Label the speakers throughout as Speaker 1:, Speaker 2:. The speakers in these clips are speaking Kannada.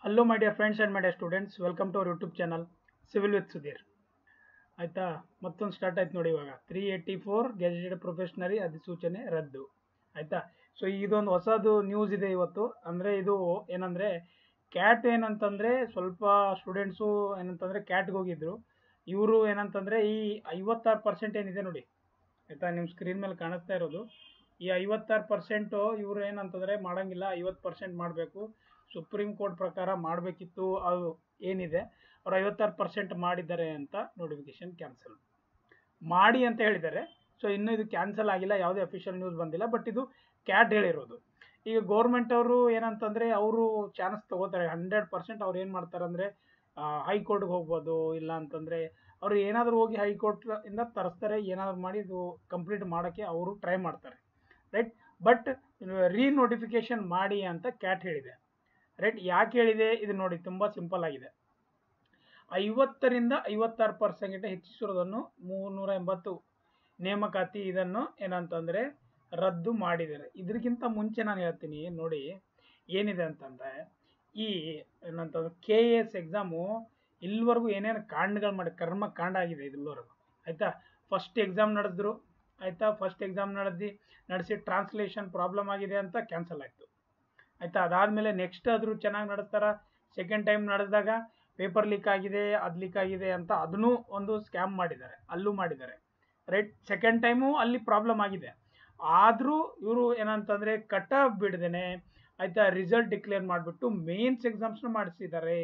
Speaker 1: Hello, my dear friends and my dear students. Welcome to our YouTube channel, Civil with Sudhir. ಆಯ್ತಾ ಮತ್ತೊಂದು ಸ್ಟಾರ್ಟ್ ಆಯ್ತು ನೋಡಿ. ಇವಾಗ 384 ಗೆಜೆಟೆಡ್ ಪ್ರೊಫೆಷನರಿ ಅಧಿಸೂಚನೆ ರದ್ದು ಆಯ್ತಾ. ಸೊ ಇದೊಂದು ಹೊಸದು ನ್ಯೂಸ್ ಇದೆ ಇವತ್ತು. ಅಂದರೆ ಇದು ಏನಂದರೆ ಕ್ಯಾಟ್ ಏನಂತಂದರೆ ಸ್ವಲ್ಪ ಸ್ಟೂಡೆಂಟ್ಸು ಏನಂತಂದರೆ ಕ್ಯಾಟ್ಗೆ ಹೋಗಿದ್ರು. ಇವರು ಏನಂತಂದರೆ ಈ 56% ಏನಿದೆ ನೋಡಿ ಆಯಿತಾ, ನಿಮ್ಮ ಸ್ಕ್ರೀನ್ ಮೇಲೆ ಕಾಣಿಸ್ತಾ ಇರೋದು ಈ 56% ಇವರು ಏನಂತಂದರೆ ಮಾಡೋಂಗಿಲ್ಲ, 50% ಮಾಡಬೇಕು. ಸುಪ್ರೀಂ ಕೋರ್ಟ್ ಪ್ರಕಾರ ಮಾಡಬೇಕಿತ್ತು, ಅದು ಏನಿದೆ ಅವ್ರು 56% ಮಾಡಿದ್ದಾರೆ ಅಂತ ನೋಟಿಫಿಕೇಶನ್ ಕ್ಯಾನ್ಸಲ್ ಮಾಡಿ ಅಂತ ಹೇಳಿದ್ದಾರೆ. ಸೊ ಇನ್ನೂ ಇದು ಕ್ಯಾನ್ಸಲ್ ಆಗಿಲ್ಲ, ಯಾವುದೇ ಅಫಿಷಿಯಲ್ ನ್ಯೂಸ್ ಬಂದಿಲ್ಲ. ಬಟ್ ಇದು ಕ್ಯಾಟ್ ಹೇಳಿರೋದು. ಈಗ ಗೌರ್ಮೆಂಟ್ ಅವರು ಏನಂತಂದರೆ ಅವರು ಚಾನ್ಸ್ ತೊಗೋತಾರೆ 100%. ಅವ್ರು ಏನು ಮಾಡ್ತಾರೆ ಅಂದರೆ ಹೈಕೋರ್ಟ್ಗೆ ಹೋಗ್ಬೋದು, ಇಲ್ಲ ಅಂತಂದರೆ ಅವರು ಏನಾದರೂ ಹೋಗಿ ಹೈಕೋರ್ಟಿಂದ ತರಿಸ್ತಾರೆ, ಏನಾದರೂ ಮಾಡಿ ಇದು ಕಂಪ್ಲೀಟ್ ಮಾಡೋಕ್ಕೆ ಅವರು ಟ್ರೈ ಮಾಡ್ತಾರೆ, ರೈಟ್. ಬಟ್ ರೀನೋಟಿಫಿಕೇಶನ್ ಮಾಡಿ ಅಂತ ಕ್ಯಾಟ್ ಹೇಳಿದೆ, ರೈಟ್. ಯಾಕೆ ಹೇಳಿದೆ ಇದು ನೋಡಿ, ತುಂಬ ಸಿಂಪಲ್ ಆಗಿದೆ. 50ರಿಂದ 56% ಹೆಚ್ಚಿಸಿರೋದನ್ನು 380 ನೇಮಕಾತಿ ಇದನ್ನು ಏನಂತಂದರೆ ರದ್ದು ಮಾಡಿದ್ದಾರೆ. ಇದಕ್ಕಿಂತ ಮುಂಚೆ ನಾನು ಹೇಳ್ತೀನಿ ನೋಡಿ ಏನಿದೆ ಅಂತಂದರೆ, ಈ ಏನಂತಂದ್ರೆ KAS ಎಕ್ಸಾಮು ಇಲ್ಲಿವರೆಗೂ ಏನೇನು ಕಾಂಡಗಳು ಮಾಡಿ ಕರ್ಮಕಾಂಡ ಆಗಿದೆ ಇಲ್ಲಿವರೆಗೂ ಆಯಿತಾ. ಫಸ್ಟ್ ಎಕ್ಸಾಮ್ ನಡೆಸಿದ್ರು ಆಯಿತಾ, ಫಸ್ಟ್ ಎಕ್ಸಾಮ್ ನಡೆಸಿ ಟ್ರಾನ್ಸ್ಲೇಷನ್ ಪ್ರಾಬ್ಲಮ್ ಆಗಿದೆ ಅಂತ ಕ್ಯಾನ್ಸಲ್ ಆಯಿತು ಆಯಿತಾ. ಅದಾದಮೇಲೆ ನೆಕ್ಸ್ಟ್ ಆದರೂ ಚೆನ್ನಾಗಿ ನಡೆಸ್ತಾರ, ಸೆಕೆಂಡ್ ಟೈಮ್ ನಡೆಸಿದಾಗ ಪೇಪರ್ ಲೀಕ್ ಆಗಿದೆ, ಅದು ಲೀಕ್ ಆಗಿದೆ ಅಂತ ಅದನ್ನೂ ಒಂದು ಸ್ಕ್ಯಾಮ್ ಮಾಡಿದ್ದಾರೆ, ಅಲ್ಲೂ ಮಾಡಿದ್ದಾರೆ, ರೈಟ್. ಸೆಕೆಂಡ್ ಟೈಮು ಅಲ್ಲಿ ಪ್ರಾಬ್ಲಮ್ ಆಗಿದೆ. ಆದರೂ ಇವರು ಏನಂತಂದರೆ ಕಟ್ ಆಫ್ ಬಿಡ್ದೇನೆ ಆಯಿತಾ ರಿಸಲ್ಟ್ ಡಿಕ್ಲೇರ್ ಮಾಡಿಬಿಟ್ಟು ಮೇನ್ಸ್ ಎಕ್ಸಾಮ್ಸ್ನು ಮಾಡಿಸಿದ್ದಾರೆ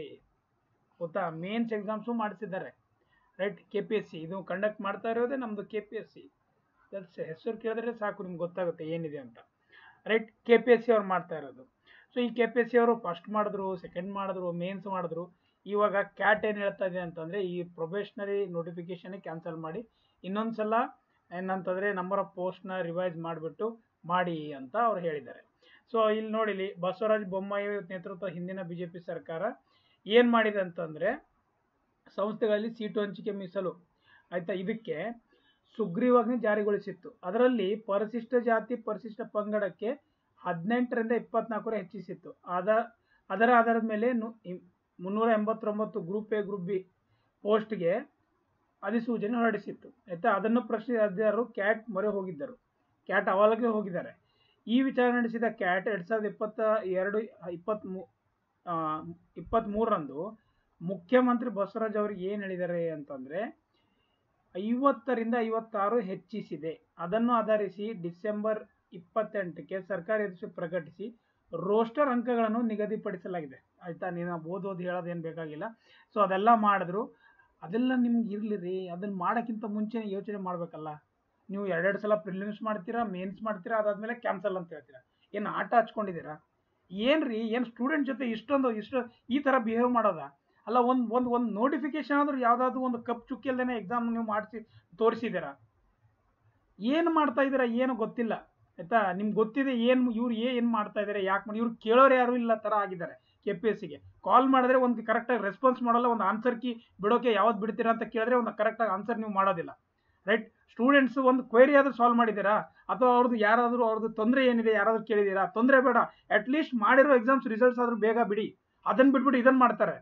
Speaker 1: ಗೊತ್ತಾ. ಮೇನ್ಸ್ ಎಕ್ಸಾಮ್ಸು ಮಾಡಿಸಿದ್ದಾರೆ, ರೈಟ್. KPSC ಇದು ಕಂಡಕ್ಟ್ ಮಾಡ್ತಾ ಇರೋದೇ ನಮ್ಮದು KPSC. ಹೆಸರು ಕೇಳಿದ್ರೆ ಸಾಕು ನಿಮ್ಗೆ ಗೊತ್ತಾಗುತ್ತೆ ಏನಿದೆ ಅಂತ, ರೈಟ್. KPSC ಅವ್ರು ಮಾಡ್ತಾ ಇರೋದು. ಸೊ ಈ KPSC ಅವರು ಫಸ್ಟ್ ಮಾಡಿದ್ರು, ಸೆಕೆಂಡ್ ಮಾಡಿದ್ರು, ಮೇನ್ಸ್ ಮಾಡಿದ್ರು. ಇವಾಗ ಕ್ಯಾಟ್ ಏನು ಹೇಳ್ತಾ ಇದೆ ಅಂತಂದರೆ ಈ ಪ್ರೊಬೇಷನರಿ ನೋಟಿಫಿಕೇಶನ್ ಕ್ಯಾನ್ಸಲ್ ಮಾಡಿ ಇನ್ನೊಂದು ಸಲ ಏನಂತಂದರೆ ನಂಬರ್ ಆಫ್ ಪೋಸ್ಟ್ನ ರಿವೈಸ್ ಮಾಡಿಬಿಟ್ಟು ಮಾಡಿ ಅಂತ ಅವ್ರು ಹೇಳಿದ್ದಾರೆ. ಸೊ ಇಲ್ಲಿ ನೋಡಿಲಿ ಬಸವರಾಜ ಬೊಮ್ಮಾಯಿ ನೇತೃತ್ವ ಹಿಂದಿನ BJP ಸರ್ಕಾರ ಏನು ಮಾಡಿದೆ ಅಂತಂದರೆ ಸಂಸ್ಥೆಗಳಲ್ಲಿ ಸೀಟು ಹಂಚಿಕೆ ಮೀಸಲು ಆಯಿತಾ ಇದಕ್ಕೆ ಸುಗ್ರೀವಾಜ್ಞೆ ಜಾರಿಗೊಳಿಸಿತ್ತು. ಅದರಲ್ಲಿ ಪರಿಶಿಷ್ಟ ಜಾತಿ ಪರಿಶಿಷ್ಟ ಪಂಗಡಕ್ಕೆ 18ರಿಂದ 24 ಹೆಚ್ಚಿಸಿತ್ತು. ಅದರ ಆಧಾರದ ಮೇಲೆ 389 ಗ್ರೂಪ್ ಎ ಗ್ರೂಪ್ ಬಿ ಪೋಸ್ಟ್ಗೆ ಅಧಿಸೂಚನೆ ಹೊರಡಿಸಿತ್ತು ಆಯಿತಾ. ಅದನ್ನು ಪ್ರಶ್ನಿಸಿದರು ಕ್ಯಾಟ್ ಮೊರೆ ಹೋಗಿದ್ದರು, ಕ್ಯಾಟ್ ಅವಾಗಲೇ ಹೋಗಿದ್ದಾರೆ. ಈ ವಿಚಾರ ನಡೆಸಿದ ಕ್ಯಾಟ್ 2023ರಂದು ಮುಖ್ಯಮಂತ್ರಿ ಬಸವರಾಜ್ ಅವರಿಗೆ ಏನು ಹೇಳಿದ್ದಾರೆ ಅಂತಂದರೆ 50ರಿಂದ 56 ಹೆಚ್ಚಿಸಿದೆ. ಅದನ್ನು ಆಧರಿಸಿ ಡಿಸೆಂಬರ್ 28ಕ್ಕೆ ಸರ್ಕಾರಿ ಅಧಿಸೂಚನೆ ಪ್ರಕಟಿಸಿ ರೋಸ್ಟರ್ ಅಂಕಗಳನ್ನು ನಿಗದಿಪಡಿಸಲಾಗಿದೆ ಆಯಿತಾ. ನೀನು ಓದೋದು ಹೇಳೋದೇನು ಬೇಕಾಗಿಲ್ಲ. ಸೊ ಅದೆಲ್ಲ ಮಾಡಿದ್ರು, ಅದೆಲ್ಲ ನಿಮ್ಗೆ ಇರಲಿ ರೀ. ಅದನ್ನು ಮಾಡೋಕ್ಕಿಂತ ಮುಂಚೆ ಯೋಚನೆ ಮಾಡಬೇಕಲ್ಲ. ನೀವು 2 ಸಲ ಪ್ರಿಲಿಮ್ಸ್ ಮಾಡ್ತೀರಾ, ಮೇನ್ಸ್ ಮಾಡ್ತೀರಾ, ಅದಾದಮೇಲೆ ಕ್ಯಾನ್ಸಲ್ ಅಂತ ಹೇಳ್ತೀರಾ. ಏನು ಆಟ ಹಚ್ಕೊಂಡಿದ್ದೀರಾ ಏನು ರೀ? ಏನು ಸ್ಟೂಡೆಂಟ್ ಜೊತೆ ಇಷ್ಟು ಈ ಥರ ಬಿಹೇವ್ ಮಾಡೋದಾ? ಅಲ್ಲ, ಒಂದು ನೋಟಿಫಿಕೇಶನ್ ಆದರೂ ಯಾವುದಾದ್ರು ಒಂದು ಕಪ್ ಚುಕ್ಕಿ ಇಲ್ದೇ ಎಕ್ಸಾಮ್ ನೀವು ಮಾಡಿಸಿ ತೋರಿಸಿದ್ದೀರಾ? ಏನು ಮಾಡ್ತಾ ಇದ್ದೀರಾ ಏನು ಗೊತ್ತಿಲ್ಲ ಆಯಿತಾ. ನಿಮ್ಗೆ ಗೊತ್ತಿದೆ ಇವ್ರು ಏನು ಮಾಡ್ತಾ ಇದ್ದಾರೆ, ಯಾಕೆ ಮಾಡಿ. ಇವ್ರು ಕೇಳೋರು ಯಾರು ಇಲ್ಲ ಥರ ಆಗಿದ್ದಾರೆ. KPSCಗೆ ಕಾಲ್ ಮಾಡಿದ್ರೆ ಒಂದು ಕರೆಕ್ಟಾಗಿ ರೆಸ್ಪಾನ್ಸ್ ಮಾಡೋಲ್ಲ, ಒಂದು ಆನ್ಸರ್ ಕೀ ಬಿಡೋಕೆ ಯಾವತ್ತು ಬಿಡ್ತೀರಾ ಅಂತ ಕೇಳಿದ್ರೆ ಒಂದು ಕರೆಕ್ಟಾಗಿ ಆನ್ಸರ್ ನೀವು ಮಾಡೋದಿಲ್ಲ, ರೈಟ್. ಸ್ಟೂಡೆಂಟ್ಸ್ ಒಂದು ಕ್ವೈರಿ ಆದರೂ ಸಾಲ್ವ್ ಮಾಡಿದ್ದೀರಾ, ಅಥವಾ ಅವ್ರದ್ದು ತೊಂದರೆ ಏನಿದೆ ಯಾರಾದರೂ ಕೇಳಿದ್ದೀರಾ? ತೊಂದರೆ ಬೇಡ, ಅಟ್ಲೀಸ್ಟ್ ಮಾಡಿರೋ ಎಕ್ಸಾಮ್ಸ್ ರಿಸಲ್ಟ್ಸ್ ಆದರೂ ಬೇಗ ಬಿಡಿ. ಅದನ್ನು ಬಿಟ್ಬಿಟ್ಟು ಇದನ್ನು ಮಾಡ್ತಾರೆ,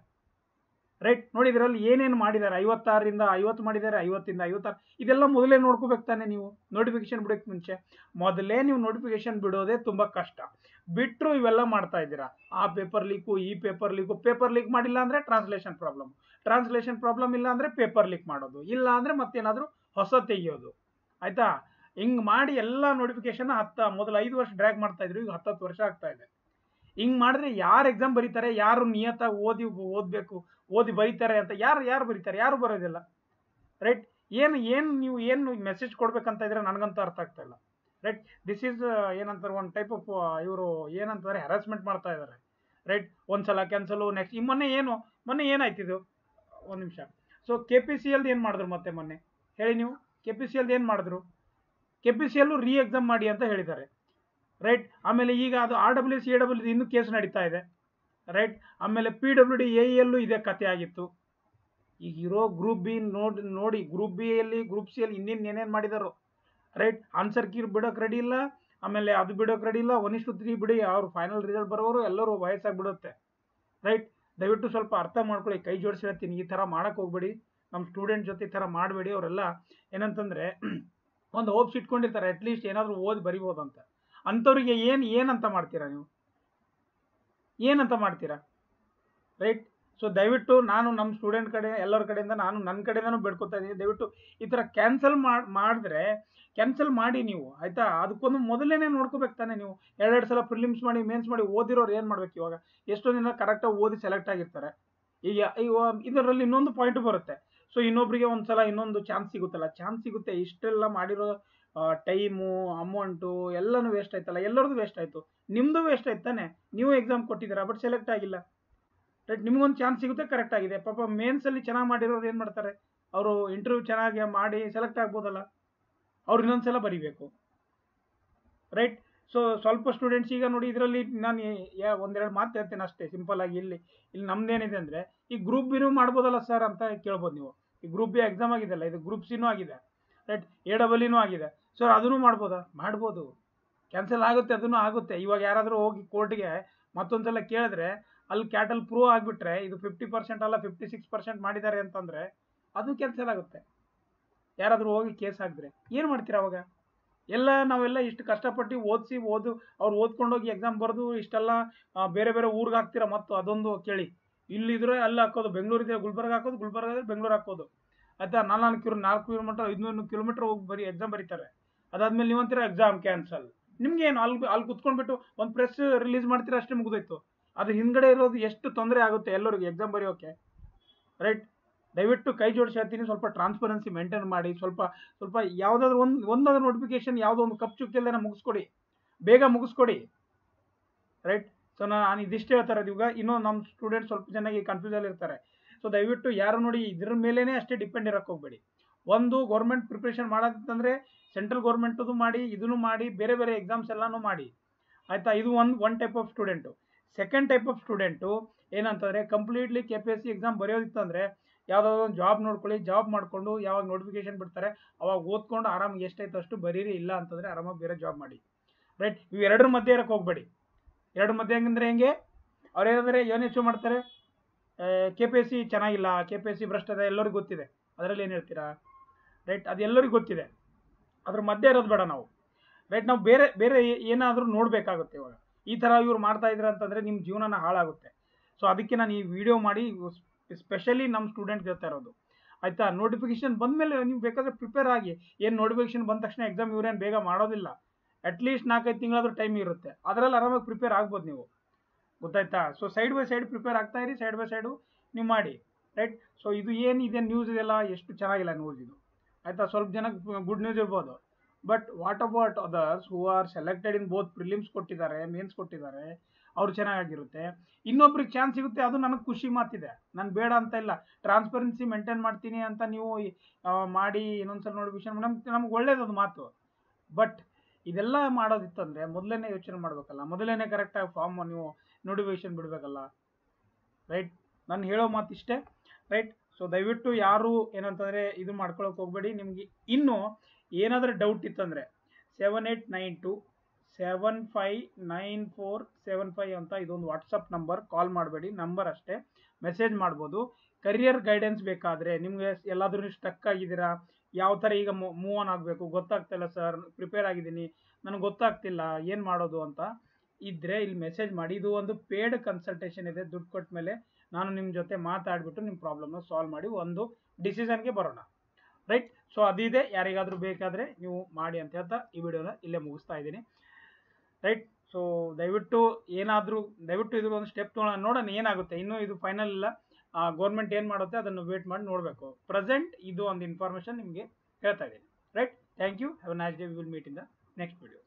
Speaker 1: ರೈಟ್. ನೋಡಿ ಇದರಲ್ಲಿ ಏನೇನು ಮಾಡಿದ್ದಾರೆ. 56ರಿಂದ 50 ಮಾಡಿದ್ದಾರೆ, 50ರಿಂದ 56. ಇದೆಲ್ಲ ಮೊದಲೇ ನೋಡ್ಕೋಬೇಕು ತಾನೆ ನೀವು. ನೋಟಿಫಿಕೇಶನ್ ಬಿಡೋಕ್ಕೆ ಮುಂಚೆ ಮೊದಲೇ ನೀವು ನೋಟಿಫಿಕೇಶನ್ ಬಿಡೋದೇ ತುಂಬ ಕಷ್ಟ. ಬಿಟ್ಟರು ಇವೆಲ್ಲ ಮಾಡ್ತಾ ಇದ್ದೀರಾ. ಆ ಪೇಪರ್ ಲೀಕು, ಈ ಪೇಪರ್ ಲೀಕ್ ಮಾಡಿಲ್ಲ ಅಂದರೆ ಟ್ರಾನ್ಸ್ಲೇಷನ್ ಪ್ರಾಬ್ಲಮ್ ಇಲ್ಲ ಅಂದರೆ ಪೇಪರ್ ಲೀಕ್ ಮಾಡೋದು, ಇಲ್ಲ ಅಂದರೆ ಮತ್ತೇನಾದರೂ ಹೊಸ ತೆಗಿಯೋದು ಆಯಿತಾ. ಹಿಂಗೆ ಮಾಡಿ ಎಲ್ಲ ನೋಟಿಫಿಕೇಶನ್ ಮೊದಲು 5 ವರ್ಷ ಡ್ರ್ಯಾಗ್ ಮಾಡ್ತಾ ಇದ್ರು, ಈಗ 10 ವರ್ಷ ಆಗ್ತಾ ಇದೆ. ಹಿಂಗೆ ಮಾಡಿದ್ರೆ ಯಾರು ಎಕ್ಸಾಮ್ ಬರೀತಾರೆ? ಯಾರು ನಿಯತ್ತಾಗಿ ಓದಿ ಬರೀತಾರೆ ಅಂತ ಯಾರು ಬರೀತಾರೆ? ಯಾರು ಬರೋದಿಲ್ಲ, ರೈಟ್. ನೀವು ಮೆಸೇಜ್ ಕೊಡ್ಬೇಕಂತ ಇದ್ರೆ ನನಗಂತೂ ಅರ್ಥ ಆಗ್ತಾ ಇಲ್ಲ, ರೈಟ್. ದಿಸ್ ಈಸ್ ಏನಂತಾರೆ ಒಂದು ಟೈಪ್ ಆಫ್ ಇವರು ಏನಂತಾರೆ ಹ್ಯಾರಾಸ್ಮೆಂಟ್ ಮಾಡ್ತಾ ಇದ್ದಾರೆ, ರೈಟ್. ಒಂದು ಸಲ ಕ್ಯಾನ್ಸಲು, ನೆಕ್ಸ್ಟ್ ಈ ಮೊನ್ನೆ ಏನಾಯ್ತಿದು ಒಂದು ನಿಮಿಷ. ಸೊ KPCLದು ಏನು ಮಾಡಿದ್ರು ಮತ್ತೆ ಮೊನ್ನೆ ಹೇಳಿ ನೀವು? KPCLದು ಏನು ಮಾಡಿದ್ರು? KPCLು ರೀ ಎಕ್ಸಾಮ್ ಮಾಡಿ ಅಂತ ಹೇಳಿದ್ದಾರೆ, ರೈಟ್. ಆಮೇಲೆ ಈಗ ಅದು RWC AWC ಇನ್ನೂ ಕೇಸ್ ನಡೀತಾ ಇದೆ, ರೈಟ್. ಆಮೇಲೆ PWD AEಯಲ್ಲೂ ಇದೇ ಕತೆ ಆಗಿತ್ತು. ಈಗ ಇರೋ ಗ್ರೂಪ್ ಬಿ ನೋಡಿ ಗ್ರೂಪ್ ಬಿಯಲ್ಲಿ ಗ್ರೂಪ್ ಸಿಯಲ್ಲಿ ಏನೇನು ಮಾಡಿದಾರೋ, ರೈಟ್. ಆನ್ಸರ್ ಕೀ ಬಿಡೋಕೆ ರೆಡಿ ಇಲ್ಲ, ಆಮೇಲೆ ಅದು ಬಿಡೋಕೆ ರೆಡಿ ಇಲ್ಲ. 1:3 ಬಿಡಿ, ಅವ್ರು ಫೈನಲ್ ರಿಸಲ್ಟ್ ಬರೋರು ಎಲ್ಲರೂ ವಯಸ್ಸಾಗಿ ಬಿಡುತ್ತೆ, ರೈಟ್. ದಯವಿಟ್ಟು ಸ್ವಲ್ಪ ಅರ್ಥ ಮಾಡ್ಕೊಳ್ಳಿ, ಕೈ ಜೋಡಿಸಿ ಹೇಳ್ತೀನಿ, ಈ ಥರ ಮಾಡಕ್ಕೆ ಹೋಗ್ಬೇಡಿ. ನಮ್ಮ ಸ್ಟೂಡೆಂಟ್ ಜೊತೆ ಈ ಥರ ಮಾಡಬೇಡಿ. ಅವರೆಲ್ಲ ಏನಂತಂದರೆ ಒಂದು ಹೋಪ್ಸ್ ಇಟ್ಕೊಂಡಿರ್ತಾರೆ, ಅಟ್ಲೀಸ್ಟ್ ಏನಾದರೂ ಓದಿ ಬರಿಬೋದು ಅಂತ. ಅಂಥವ್ರಿಗೆ ಏನಂತ ಮಾಡ್ತೀರಾ ನೀವು? ಏನಂತ ಮಾಡ್ತೀರಾ? ರೈಟ್. ಸೊ ದಯವಿಟ್ಟು ನಾನು ನಮ್ಮ ಸ್ಟೂಡೆಂಟ್ ಕಡೆ ಎಲ್ಲರ ಕಡೆಯಿಂದ ನಾನು ನನ್ನ ಕಡೆಯಿಂದನೂ ಬೇಡ್ಕೊತಾ ಇದ್ದೀನಿ, ದಯವಿಟ್ಟು ಈ ಥರ ಮಾಡಿದ್ರೆ ಕ್ಯಾನ್ಸಲ್ ಮಾಡಿ ನೀವು, ಆಯಿತಾ? ಅದಕ್ಕೊಂದು ಮೊದಲೇನೆ ನೋಡ್ಕೋಬೇಕು ತಾನೆ ನೀವು. ಎರಡೆರಡು ಸಲ ಪ್ರಿಲಿಮ್ಸ್ ಮಾಡಿ ಮೇನ್ಸ್ ಮಾಡಿ ಓದಿರೋರು ಏನು ಮಾಡ್ಬೇಕು ಇವಾಗ? ಎಷ್ಟೋ ದಿನ ಕರೆಕ್ಟಾಗಿ ಓದಿ ಸೆಲೆಕ್ಟ್ ಆಗಿರ್ತಾರೆ. ಈಗ ಇದರಲ್ಲಿ ಇನ್ನೊಂದು ಪಾಯಿಂಟ್ ಬರುತ್ತೆ. ಸೊ ಇನ್ನೊಬ್ರಿಗೆ ಒಂದ್ಸಲ ಇನ್ನೊಂದು ಚಾನ್ಸ್ ಸಿಗುತ್ತಲ್ಲ, ಚಾನ್ಸ್ ಸಿಗುತ್ತೆ. ಇಷ್ಟೆಲ್ಲ ಮಾಡಿರೋ ಟೈಮು, ಅಮೌಂಟು ಎಲ್ಲನೂ ವೇಸ್ಟ್ ಆಯ್ತಲ್ಲ, ಎಲ್ಲರದು ವೇಸ್ಟ್ ಆಯಿತು, ನಿಮ್ಮದು ವೇಸ್ಟ್ ಆಯ್ತು ತಾನೆ. ನೀವು ಎಕ್ಸಾಮ್ ಕೊಟ್ಟಿದ್ದೀರಾ, ಬಟ್ ಸೆಲೆಕ್ಟ್ ಆಗಿಲ್ಲ. ರೈಟ್. ನಿಮಗೊಂದು ಚಾನ್ಸ್ ಸಿಗುತ್ತೆ, ಕರೆಕ್ಟ್ ಆಗಿದೆ. ಪಾಪ ಮೇನ್ಸಲ್ಲಿ ಚೆನ್ನಾಗಿ ಮಾಡಿರೋರು ಏನು ಮಾಡ್ತಾರೆ, ಅವರು ಇಂಟರ್ವ್ಯೂ ಚೆನ್ನಾಗಿ ಮಾಡಿ ಸೆಲೆಕ್ಟ್ ಆಗ್ಬೋದಲ್ಲ, ಅವ್ರು ಇನ್ನೊಂದ್ಸಲ ಬರೀಬೇಕು. ರೈಟ್. ಸೊ ಸ್ವಲ್ಪ ಸ್ಟೂಡೆಂಟ್ಸ್ ಈಗ ನೋಡಿ, ಇದರಲ್ಲಿ ನಾನು ಒಂದೆರಡು ಮಾತು ಹೇಳ್ತೀನಿ ಅಷ್ಟೇ ಸಿಂಪಲ್ ಆಗಿ. ಇಲ್ಲಿ ನಮ್ದೇನಿದೆ ಅಂದರೆ, ಈ ಗ್ರೂಪ್ ಬಿನೂ ಮಾಡ್ಬೋದಲ್ಲ ಸರ್ ಅಂತ ಕೇಳ್ಬೋದು ನೀವು. ಈ ಗ್ರೂಪ್ ಬಿ ಎಕ್ಸಾಮ್ ಆಗಿದೆಲ್ಲ, ಇದು ಗ್ರೂಪ್ ಸಿನೂ ಆಗಿದೆ, ರೈಟ್. AEE ಆಗಿದೆ. ಸೊ ಅದನ್ನು ಮಾಡ್ಬೋದಾ? ಮಾಡ್ಬೋದು. ಕ್ಯಾನ್ಸಲ್ ಆಗುತ್ತೆ, ಅದನ್ನು ಆಗುತ್ತೆ. ಇವಾಗ ಯಾರಾದರೂ ಹೋಗಿ ಕೋರ್ಟ್ಗೆ ಮತ್ತೊಂದ್ಸಲ ಕೇಳಿದ್ರೆ ಅಲ್ಲಿ ಕ್ಯಾಟಲ್ ಪ್ರೂವ್ ಆಗಿಬಿಟ್ರೆ ಇದು 50% ಅಲ್ಲ 56% ಮಾಡಿದ್ದಾರೆ ಅಂತಂದರೆ ಅದು ಕ್ಯಾನ್ಸಲ್ ಆಗುತ್ತೆ. ಯಾರಾದರೂ ಹೋಗಿ ಕೇಸ್ ಹಾಕಿದ್ರೆ ಏನು ಮಾಡ್ತೀರಾ ಅವಾಗ? ನಾವೆಲ್ಲ ಇಷ್ಟು ಕಷ್ಟಪಟ್ಟು ಅವ್ರು ಓದ್ಕೊಂಡೋಗಿ ಎಕ್ಸಾಮ್ ಬರೆದು ಇಷ್ಟೆಲ್ಲ ಬೇರೆ ಬೇರೆ ಊರಿಗೆ ಹಾಕ್ತೀರಾ. ಮತ್ತು ಅದೊಂದು ಕೇಳಿ, ಇಲ್ಲಿದ್ರೆ ಅಲ್ಲಿ ಹಾಕೋದು, ಬೆಂಗಳೂರಿದ್ರೆ ಗುಲ್ಬರ್ಗ ಹಾಕೋದು, ಗುಲ್ಬರ್ಗ ಇದ್ರೆ ಬೆಂಗಳೂರು ಹಾಕೋದು, ಆಯ್ತಾ? 4 ಕಿಲೋಮೀಟರ್ 500 ಕಿಲೋಮೀಟರ್ ಹೋಗಿ ಎಕ್ಸಾಮ್ ಬರೀತಾರೆ. ಅದಾದ್ಮೇಲೆ ನೀವಂತೀರಾ ಎಕ್ಸಾಮ್ ಕ್ಯಾನ್ಸಲ್. ನಿಮ್ಗೆ ಏನು ಅಲ್ಲಿ ಕುತ್ಕೊಂಡ್ಬಿಟ್ಟು ಒಂದು ಪ್ರೆಸ್ ರಿಲೀಸ್ ಮಾಡ್ತೀರಾ, ಅಷ್ಟೇ ಮುಗಿದೋಯ್ತು. ಅದು ಹಿಂದ್ಗಡೆ ಇರೋದು ಎಷ್ಟು ತೊಂದರೆ ಆಗುತ್ತೆ ಎಲ್ಲರಿಗೂ ಎಕ್ಸಾಮ್ ಬರೆಯೋಕೆ. ರೈಟ್. ದಯವಿಟ್ಟು ಕೈ ಜೋಡಿಸಿ ಹೇಳ್ತೀನಿ, ಸ್ವಲ್ಪ ಟ್ರಾನ್ಸ್ಪರೆನ್ಸಿ ಮೇಂಟೈನ್ ಮಾಡಿ. ಸ್ವಲ್ಪ ಯಾವುದಾದ್ರು ಒಂದಾದ್ರೂ ನೋಟಿಫಿಕೇಶನ್ ಯಾವುದೋ ಒಂದು ಕಪ್ ಚುಕ್ಕಿಲ್ದೇನೆ ಮುಗಿಸ್ಕೊಡಿ, ಬೇಗ ಮುಗಿಸ್ಕೊಡಿ. ರೈಟ್. ಸೊ ನಾನು ಇದಿಷ್ಟು ಹೇಳ್ತಾ ಇರೋದು. ಇವಾಗ ಇನ್ನೂ ನಮ್ಮ ಸ್ಟೂಡೆಂಟ್ಸ್ ಸ್ವಲ್ಪ ಚೆನ್ನಾಗಿ ಕನ್ಫ್ಯೂಸಲ್ಲಿ ಇರ್ತಾರೆ. ಸೊ ದಯವಿಟ್ಟು ಯಾರು ನೋಡಿ ಇದ್ರ ಮೇಲೇ ಅಷ್ಟೇ ಡಿಪೆಂಡ್ ಇರೋಕ್ಕೆ ಹೋಗ್ಬೇಡಿ. ಒಂದು ಗೌರ್ಮೆಂಟ್ ಪ್ರಿಪ್ರೇಷನ್ ಮಾಡೋದಂತಂದರೆ ಸೆಂಟ್ರಲ್ ಗೌರ್ಮೆಂಟದು ಮಾಡಿ, ಇದನ್ನು ಮಾಡಿ, ಬೇರೆ ಬೇರೆ ಎಕ್ಸಾಮ್ಸ್ ಎಲ್ಲನೂ ಮಾಡಿ, ಆಯಿತಾ? ಇದು one type of student. Second type of student ಏನಂತಂದರೆ, ಕಂಪ್ಲೀಟ್ಲಿ KPSC ಎಕ್ಸಾಮ್ ಬರೆಯೋದಿತ್ತಂದರೆ ಯಾವುದಾದ್ರು ಒಂದು ಜಾಬ್ ನೋಡ್ಕೊಳ್ಳಿ. ಜಾಬ್ ಮಾಡಿಕೊಂಡು ಯಾವಾಗ ನೋಟಿಫಿಕೇಶನ್ ಬಿಡ್ತಾರೆ ಅವಾಗ ಓದ್ಕೊಂಡು ಆರಾಮಾಗಿ ಎಷ್ಟಾಯ್ತು ಅಷ್ಟು ಬರೀರಿ. ಇಲ್ಲ ಅಂತಂದರೆ ಆರಾಮಾಗಿ ಬೇರೆ ಜಾಬ್ ಮಾಡಿ. ರೈಟ್. ಇವು ಎರಡರ ಮಧ್ಯೆ ಇರೋಕ್ಕೆ ಹೋಗ್ಬೇಡಿ. ಎರಡು ಮಧ್ಯೆ ಹೆಂಗಂದ್ರೆ ಹೆಂಗೆ? ಅವ್ರು ಏನಂದರೆ ಯೋಚನೆ ಮಾಡ್ತಾರೆ, KPSC ಚೆನ್ನಾಗಿಲ್ಲ, KPSC ಭ್ರಷ್ಟತೆ ಎಲ್ಲರಿಗೂ ಗೊತ್ತಿದೆ. ಅದರಲ್ಲಿ ಏನು ಹೇಳ್ತೀರಾ? ರೈಟ್. ಅದು ಎಲ್ಲರಿಗೂ ಗೊತ್ತಿದೆ. ಅದ್ರ ಮಧ್ಯೆ ಇರೋದು ಬೇಡ ನಾವು. ರೈಟ್. ನಾವು ಬೇರೆ ಬೇರೆ ಏನಾದರೂ ನೋಡಬೇಕಾಗುತ್ತೆ. ಇವಾಗ ಈ ಥರ ಇವ್ರು ಮಾಡ್ತಾ ಇದ್ದಾರೆ ಅಂತಂದರೆ ನಿಮ್ಮ ಜೀವನನ ಹಾಳಾಗುತ್ತೆ. ಸೊ ಅದಕ್ಕೆ ನಾನು ಈ ವಿಡಿಯೋ ಮಾಡಿ ಸ್ಪೆಷಲಿ ನಮ್ಮ ಸ್ಟೂಡೆಂಟ್ಸ್ ಹೇಳ್ತಾ ಇರೋದು, ಆಯಿತಾ? ನೋಟಿಫಿಕೇಶನ್ ಬಂದಮೇಲೆ ನೀವು ಬೇಕಾದರೆ ಪ್ರಿಪೇರ್ ಆಗಿ. ಏನು ನೋಟಿಫಿಕೇಶನ್ ಬಂದ ತಕ್ಷಣ ಎಕ್ಸಾಮ್ ಇವ್ರೇನು ಬೇಗ ಮಾಡೋದಿಲ್ಲ. ಅಟ್ಲೀಸ್ಟ್ 4-5 ತಿಂಗಳಾದ್ರೂ ಟೈಮ್ ಇರುತ್ತೆ. ಅದರಲ್ಲಿ ಆರಾಮಾಗಿ ಪ್ರಿಪೇರ್ ಆಗ್ಬೋದು ನೀವು, ಗೊತ್ತಾಯ್ತಾ? So side by side prepare ಆಗ್ತಾ ಇರಿ, ಸೈಡ್ ಬೈ ಸೈಡು ನೀವು ಮಾಡಿ. ರೈಟ್. ಸೊ ಇದು ಏನಿದೆ ನ್ಯೂಸ್ ಇದೆಲ್ಲ ಎಷ್ಟು ಚೆನ್ನಾಗಿಲ್ಲ ನ್ಯೂಸ್ ಇದು, ಆಯಿತಾ? ಸ್ವಲ್ಪ ಜನಕ್ಕೆ ಗುಡ್ ನ್ಯೂಸ್ ಇರ್ಬೋದು. But what about others who are selected in both prelims ಕೊಟ್ಟಿದ್ದಾರೆ, ಮೇನ್ಸ್ ಕೊಟ್ಟಿದ್ದಾರೆ, ಅವ್ರು ಚೆನ್ನಾಗಿರುತ್ತೆ. ಇನ್ನೊಬ್ರಿಗೆ ಚಾನ್ಸ್ ಸಿಗುತ್ತೆ, ಅದು ನನಗೆ ಖುಷಿ ಮಾತಿದೆ. ನಾನು ಬೇಡ ಅಂತ ಇಲ್ಲ, ಟ್ರಾನ್ಸ್ಪರೆನ್ಸಿ ಮೇಂಟೈನ್ ಮಾಡ್ತೀನಿ ಅಂತ ನೀವು ಮಾಡಿ ಇನ್ನೊಂದ್ಸಲ ನೋಟಿಫಿಕೇಶನ್ ನಮ್ಗೆ ಒಳ್ಳೇದದು ಮಾತು. ಬಟ್ ಇದೆಲ್ಲ ಮಾಡೋದಿತ್ತಂದರೆ ಮೊದಲೇ ಯೋಚನೆ ಮಾಡಬೇಕಲ್ಲ, ಮೊದಲೇ ಕರೆಕ್ಟಾಗಿ ಫಾರ್ಮ್ ನೀವು ನೋಟಿಫಿಕೇಶನ್ ಬಿಡಬೇಕಲ್ಲ. ರೈಟ್. ನಾನು ಹೇಳೋ ಮಾತು ಇಷ್ಟೇ. ರೈಟ್. ಸೊ ದಯವಿಟ್ಟು ಯಾರು ಏನಂತಂದರೆ ಇದು ಮಾಡ್ಕೊಳಕ್ಕೆ ಹೋಗ್ಬೇಡಿ. ನಿಮಗೆ ಇನ್ನೂ ಏನಾದರೂ ಡೌಟ್ ಇತ್ತಂದರೆ 7892759475 ಅಂತ ಇದೊಂದು ವಾಟ್ಸಪ್ ನಂಬರ್, ಕಾಲ್ ಮಾಡಬೇಡಿ, ನಂಬರ್ ಅಷ್ಟೇ, ಮೆಸೇಜ್ ಮಾಡ್ಬೋದು. ಕರಿಯರ್ ಗೈಡೆನ್ಸ್ ಬೇಕಾದರೆ, ನಿಮಗೆ ಎಲ್ಲಾದರೂ ಸ್ಟಕ್ ಆಗಿದ್ದೀರಾ, ಯಾವ ಥರ ಈಗ ಮೂವ್ ಆನ್ ಆಗಬೇಕು ಗೊತ್ತಾಗ್ತಿಲ್ಲ ಸರ್, ಪ್ರಿಪೇರ್ ಆಗಿದ್ದೀನಿ, ನನಗೆ ಗೊತ್ತಾಗ್ತಿಲ್ಲ ಏನು ಮಾಡೋದು ಅಂತ ಇದ್ದರೆ ಇಲ್ಲಿ ಮೆಸೇಜ್ ಮಾಡಿ. ಇದು ಒಂದು ಪೇಯ್ಡ್ ಕನ್ಸಲ್ಟೇಷನ್ ಇದೆ. ದುಡ್ಡು ಕೊಟ್ಟ ಮೇಲೆ ನಾನು ನಿಮ್ಮ ಜೊತೆ ಮಾತಾಡಿಬಿಟ್ಟು ನಿಮ್ಮ ಪ್ರಾಬ್ಲಮ್ನ ಸಾಲ್ವ್ ಮಾಡಿ ಒಂದು ಡಿಸಿಷನ್ಗೆ ಬರೋಣ. ರೈಟ್. ಸೊ ಅದಿದೆ, ಯಾರಿಗಾದರೂ ಬೇಕಾದರೆ ನೀವು ಮಾಡಿ ಅಂತ ಹೇಳ್ತಾ ಈ ವಿಡಿಯೋನ ಇಲ್ಲೇ ಮುಗಿಸ್ತಾ ಇದ್ದೀನಿ. ರೈಟ್. ಸೊ ದಯವಿಟ್ಟು ಇದ್ರ ಒಂದು ಸ್ಟೆಪ್ ನೋಡೋಣ ಏನಾಗುತ್ತೆ. ಇನ್ನೂ ಇದು ಫೈನಲ್ ಇಲ್ಲ, ಗೌರ್ಮೆಂಟ್ ಏನು ಮಾಡುತ್ತೆ ಅದನ್ನು ವೇಟ್ ಮಾಡಿ ನೋಡಬೇಕು. ಪ್ರೆಸೆಂಟ್ ಇದು ಒಂದು ಇನ್ಫಾರ್ಮೇಷನ್ ನಿಮಗೆ ಹೇಳ್ತಾ ಇದ್ದೀನಿ. Right. Thank you. Have a nice day. We will meet in the next video.